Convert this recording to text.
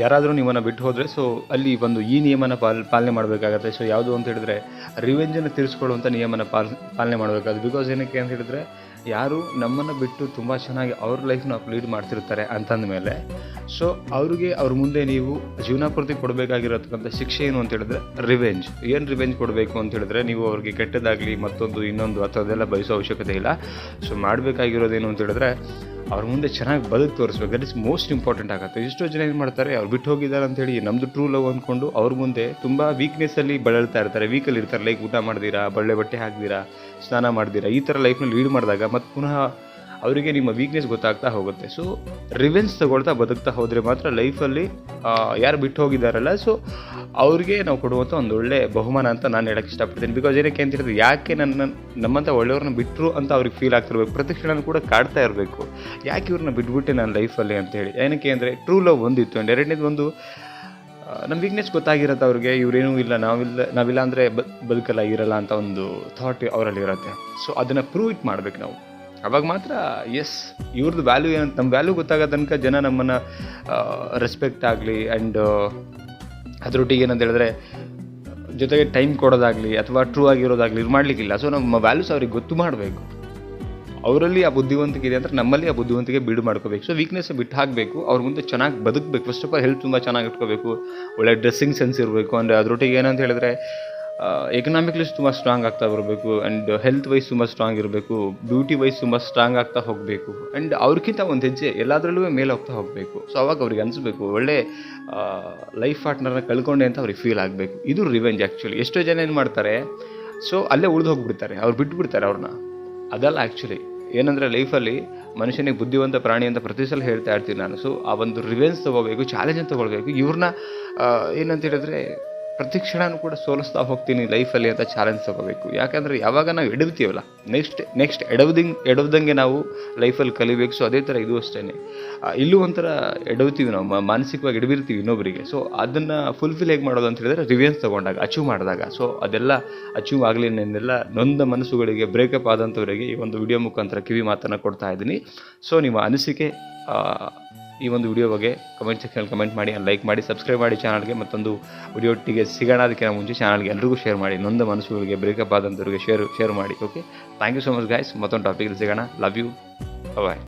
ಯಾರಾದರೂ ನಿಮ್ಮನ್ನು ಬಿಟ್ಟು ಹೋದರೆ ಸೊ ಅಲ್ಲಿ ಒಂದು ಈ ನಿಯಮನ ಪಾಲನೆ ಮಾಡಬೇಕಾಗತ್ತೆ. ಸೊ ಯಾವುದು ಅಂತ ಹೇಳಿದ್ರೆ ರಿವೆಂಜನ್ನು ತೀರಿಸ್ಕೊಳ್ಳುವಂಥ ನಿಯಮನ ಪಾಲನೆ ಮಾಡಬೇಕಾಗುತ್ತೆ. ಬಿಕಾಸ್ ಏನಕ್ಕೆ ಅಂತ ಹೇಳಿದ್ರೆ ಯಾರು ನಮ್ಮನ್ನು ಬಿಟ್ಟು ತುಂಬ ಚೆನ್ನಾಗಿ ಅವ್ರ ಲೈಫ್ನ ಲೀಡ್ ಮಾಡ್ತಿರ್ತಾರೆ ಅಂತಂದ ಮೇಲೆ ಸೊ ಅವ್ರಿಗೆ ಅವ್ರ ಮುಂದೆ ನೀವು ಜೀವನ ಪೂರ್ತಿ ಕೊಡಬೇಕಾಗಿರತಕ್ಕಂಥ ಶಿಕ್ಷೆ ಏನು ಅಂತ ಹೇಳಿದ್ರೆ ರಿವೆಂಜ್. ಏನು ರಿವೆಂಜ್ ಕೊಡಬೇಕು ಅಂತ ಹೇಳಿದ್ರೆ ನೀವು ಅವ್ರಿಗೆ ಕೆಟ್ಟದಾಗಲಿ ಮತ್ತೊಂದು ಇನ್ನೊಂದು ಅದೆಲ್ಲ ಬಯಸೋ ಅವಶ್ಯಕತೆ ಇಲ್ಲ. ಸೊ ಮಾಡಬೇಕಾಗಿರೋದೇನು ಅಂತ ಹೇಳಿದ್ರೆ ಅವ್ರ ಮುಂದೆ ಚೆನ್ನಾಗಿ ಬದುಕು ತೋರಿಸ್ಬೇಕು. ದಟ್ ಇಸ್ ಮೋಸ್ಟ್ ಇಂಪಾರ್ಟೆಂಟ್ ಆಗುತ್ತೆ. ಎಷ್ಟೋ ಜನ ಏನು ಮಾಡ್ತಾರೆ, ಅವ್ರು ಬಿಟ್ಟು ಹೋಗಿದ್ದಾರೆ ಅಂತೇಳಿ ನಮ್ಮದು ಟ್ರೂ ಲವ್ ಅಂದ್ಕೊಂಡು ಅವ್ರ ಮುಂದೆ ತುಂಬ ವೀಕ್ನೆಸ್ಸಲ್ಲಿ ಬಳಲ್ತಾ ಇರ್ತಾರೆ, ವೀಕಲ್ಲಿ ಇರ್ತಾರೆ. ಲೈಕ್ ಊಟ ಮಾಡ್ದಿರಾ, ಬಟ್ಟೆ ಹಾಕ್ದಿರಾ, ಸ್ನಾನ ಮಾಡ್ದಿರಾ, ಈ ಥರ ಲೈಫ್ನ ಲೀಡ್ ಮಾಡಿದಾಗ ಮತ್ತು ಪುನಃ ಅವರಿಗೆ ನಿಮ್ಮ ವೀಕ್ನೆಸ್ ಗೊತ್ತಾಗ್ತಾ ಹೋಗುತ್ತೆ. ಸೊ ರಿವೆಂಜ್ ತಗೊಳ್ತಾ ಬದುಕ್ತಾ ಹೋದರೆ ಮಾತ್ರ ಲೈಫಲ್ಲಿ ಯಾರು ಬಿಟ್ಟು ಹೋಗಿದ್ದಾರಲ್ಲ ಸೊ ಅವ್ರಿಗೆ ನಾವು ಕೊಡುವಂಥ ಒಂದು ಒಳ್ಳೆ ಬಹುಮಾನ ಅಂತ ನಾನು ಹೇಳಕ್ಕೆ ಇಷ್ಟಪಡ್ತೀನಿ. ಬಿಕಾಸ್ ಏನಕ್ಕೆ ಅಂತ ಹೇಳಿದ್ರೆ ಯಾಕೆ ನಮ್ಮಂಥ ಒಳ್ಳೆಯವ್ರನ್ನ ಬಿಟ್ಟರು ಅಂತ ಅವ್ರಿಗೆ ಫೀಲ್ ಆಗ್ತಿರ್ಬೇಕು, ಪ್ರತಿ ಕ್ಷಣ ಕೂಡ ಕಾಡ್ತಾ ಇರಬೇಕು, ಯಾಕೆ ಇವ್ರನ್ನ ಬಿಟ್ಬಿಟ್ಟೆ ನನ್ನ ಲೈಫಲ್ಲಿ ಅಂತೇಳಿ. ಏನಕ್ಕೆ ಅಂದರೆ ಟ್ರೂ ಲವ್ ಒಂದಿತ್ತು. ಆ್ಯಂಡ್ ಎರಡನೇದು ಒಂದು ನಮ್ಮ ವೀಕ್ನೆಸ್ ಗೊತ್ತಾಗಿರುತ್ತೆ ಅವ್ರಿಗೆ, ಇವರೇನೂ ಇಲ್ಲ, ನಾವಿಲ್ಲ ಅಂದರೆ ಬದುಕಲ್ಲ, ಇರಲ್ಲ ಅಂತ ಒಂದು ಥಾಟ್ ಅವರಲ್ಲಿ ಇರುತ್ತೆ. ಸೊ ಅದನ್ನು ಪ್ರೂವ್ ಇಟ್ ಮಾಡ್ಬೇಕು ನಾವು. ಅವಾಗ ಮಾತ್ರ ಎಸ್ ಇವ್ರದ್ದು ವ್ಯಾಲ್ಯೂ ಏನಂತ ನಮ್ಮ ವ್ಯಾಲ್ಯೂ ಗೊತ್ತಾಗೋ ತನಕ ಜನ ನಮ್ಮನ್ನು ರೆಸ್ಪೆಕ್ಟ್ ಆಗಲಿ ಆ್ಯಂಡ್ ಅದರೊಟ್ಟಿಗೆ ಏನಂತ ಹೇಳಿದ್ರೆ ಜೊತೆಗೆ ಟೈಮ್ ಕೊಡೋದಾಗಲಿ ಅಥವಾ ಟ್ರೂ ಆಗಿರೋದಾಗಲಿ ಇದು ಮಾಡಲಿಕ್ಕಿಲ್ಲ. ಸೊ ನಮ್ಮ ವ್ಯಾಲ್ಯೂಸ್ ಅವ್ರಿಗೆ ಗೊತ್ತು ಮಾಡಬೇಕು. ಅವರಲ್ಲಿ ಆ ಬುದ್ಧಿವಂತಿಕೆ ಇದೆ ಅಂದರೆ ನಮ್ಮಲ್ಲಿ ಆ ಬುದ್ಧಿವಂತಿಕೆ ಬಿಡು ಮಾಡ್ಕೋಬೇಕು. ಸೊ ವೀಕ್ನೆಸ್ ಬಿಟ್ಟು ಹಾಕಬೇಕು, ಅವ್ರ ಮುಂದೆ ಚೆನ್ನಾಗಿ ಬದುಕಬೇಕು. ಫಸ್ಟ್ ಆಫ್ ಆಲ್ ಹೆಲ್ತ್ ತುಂಬ ಚೆನ್ನಾಗಿ ಇಟ್ಕೋಬೇಕು, ಒಳ್ಳೆ ಡ್ರೆಸ್ಸಿಂಗ್ ಸೆನ್ಸ್ ಇರಬೇಕು. ಅಂದರೆ ಅದರೊಟ್ಟಿಗೆ ಏನಂತ ಹೇಳಿದ್ರೆ ಎಕನಾಮಿಕ್ಲಿ ತುಂಬ ಸ್ಟ್ರಾಂಗ್ ಆಗ್ತಾ ಬರಬೇಕು ಆ್ಯಂಡ್ ಹೆಲ್ತ್ ವೈಸ್ ತುಂಬ ಸ್ಟ್ರಾಂಗ್ ಇರಬೇಕು, ಬ್ಯೂಟಿ ವೈಸ್ ತುಂಬ ಸ್ಟ್ರಾಂಗ್ ಆಗ್ತಾ ಹೋಗಬೇಕು ಆ್ಯಂಡ್ ಅವ್ರಿಗಿಂತ ಒಂದು ಹೆಜ್ಜೆ ಎಲ್ಲದರಲ್ಲೂ ಮೇಲೆ ಹೋಗ್ತಾ ಹೋಗಬೇಕು. ಸೊ ಅವಾಗ ಅವ್ರಿಗೆ ಅನಿಸ್ಬೇಕು ಒಳ್ಳೆ ಲೈಫ್ ಪಾರ್ಟ್ನರ್ನ ಕಳ್ಕೊಂಡೆ ಅಂತ ಅವ್ರಿಗೆ ಫೀಲ್ ಆಗಬೇಕು. ಇದು ರಿವೆಂಜ್ ಆ್ಯಕ್ಚುಲಿ. ಎಷ್ಟೋ ಜನ ಏನು ಮಾಡ್ತಾರೆ, ಸೊ ಅಲ್ಲೇ ಉಳಿದು ಹೋಗಿಬಿಡ್ತಾರೆ, ಅವ್ರು ಬಿಟ್ಬಿಡ್ತಾರೆ ಅವ್ರನ್ನ. ಅದಲ್ಲ ಆ್ಯಕ್ಚುಲಿ. ಏನಂದರೆ ಲೈಫಲ್ಲಿ ಮನುಷ್ಯನಿಗೆ ಬುದ್ಧಿವಂತ ಪ್ರಾಣಿ ಅಂತ ಪ್ರತಿ ಸಲ ಹೇಳ್ತಾ ಇರ್ತೀನಿ ನಾನು. ಸೊ ಆ ಒಂದು ರಿವೆಂಜ್ ತೊಗೋಬೇಕು, ಚಾಲೆಂಜನ್ನು ತೊಗೊಳ್ಬೇಕು. ಇವ್ರನ್ನ ಏನಂತ ಹೇಳಿದ್ರೆ ಪ್ರತಿ ಕ್ಷಣನೂ ಕೂಡ ಸೋಲಿಸ್ತಾ ಹೋಗ್ತೀನಿ ಲೈಫಲ್ಲಿ ಅಂತ ಚಾಲೆಂಜ್ ತೊಗೋಬೇಕು. ಯಾಕಂದರೆ ಯಾವಾಗ ನಾವು ಎಡವ್ತೀವಲ್ಲ ನೆಕ್ಸ್ಟ್ ಎಡವ್ದಂಗೆ ನಾವು ಲೈಫಲ್ಲಿ ಕಲಿಬೇಕು. ಸೊ ಅದೇ ಥರ ಇದು ಅಷ್ಟೇ, ಇಲ್ಲೂ ಒಂಥರ ಎಡವ್ತೀವಿ ನಾವು, ಮಾನಸಿಕವಾಗಿ ಎಡವಿರ್ತೀವಿ ಇನ್ನೊಬ್ಬರಿಗೆ. ಸೊ ಅದನ್ನು ಫುಲ್ಫಿಲ್ ಹೇಗೆ ಮಾಡೋದು ಅಂತ ಹೇಳಿದ್ರೆ ರಿವೆಂಜ್ ತೊಗೊಂಡಾಗ, ಅಚೀವ್ ಮಾಡಿದಾಗ. ಸೊ ಅದೆಲ್ಲ ಅಚೀವ್ ಆಗಲಿ ಅನ್ನೆಲ್ಲ ನೊಂದ ಮನಸ್ಸುಗಳಿಗೆ, ಬ್ರೇಕಪ್ ಆದಂಥವರಿಗೆ ಈ ಒಂದು ವಿಡಿಯೋ ಮುಖಾಂತರ ಕಿವಿ ಮಾತನ್ನು ಕೊಡ್ತಾ ಇದ್ದೀನಿ. ಸೊ ನಿಮ್ಮ ಅನಿಸಿಕೆ ಈ ಒಂದು ವಿಡಿಯೋ ಬಗ್ಗೆ ಕಮೆಂಟ್ ಸೆಕ್ಷನಲ್ಲಿ ಕಮೆಂಟ್ ಮಾಡಿ, ಲೈಕ್ ಮಾಡಿ, ಸಬ್ಸ್ಕ್ರೈಬ್ ಮಾಡಿ ಚಾನಲ್ಗೆ. ಮತ್ತೊಂದು ವಿಡಿಯೋ ಒಟ್ಟಿಗೆ ಸಿಗೋಣ. ಅದಕ್ಕೆ ಮುಂಚೆ ಚಾನಲ್ಗೆ ಎಲ್ರಿಗೂ ಶೇರ್ ಮಾಡಿ, ನೊಂದ ಮನಸ್ಸುಗಳಿಗೆ, ಬ್ರೇಕಪ್ ಆದಂಥವ್ರಿಗೆ ಶೇರ್ ಮಾಡಿ. Okay, thank you so much guys. ಮತ್ತೊಂದು ಟಾಪಿಕ್ ಸಿಗೋಣ. Love you, bye.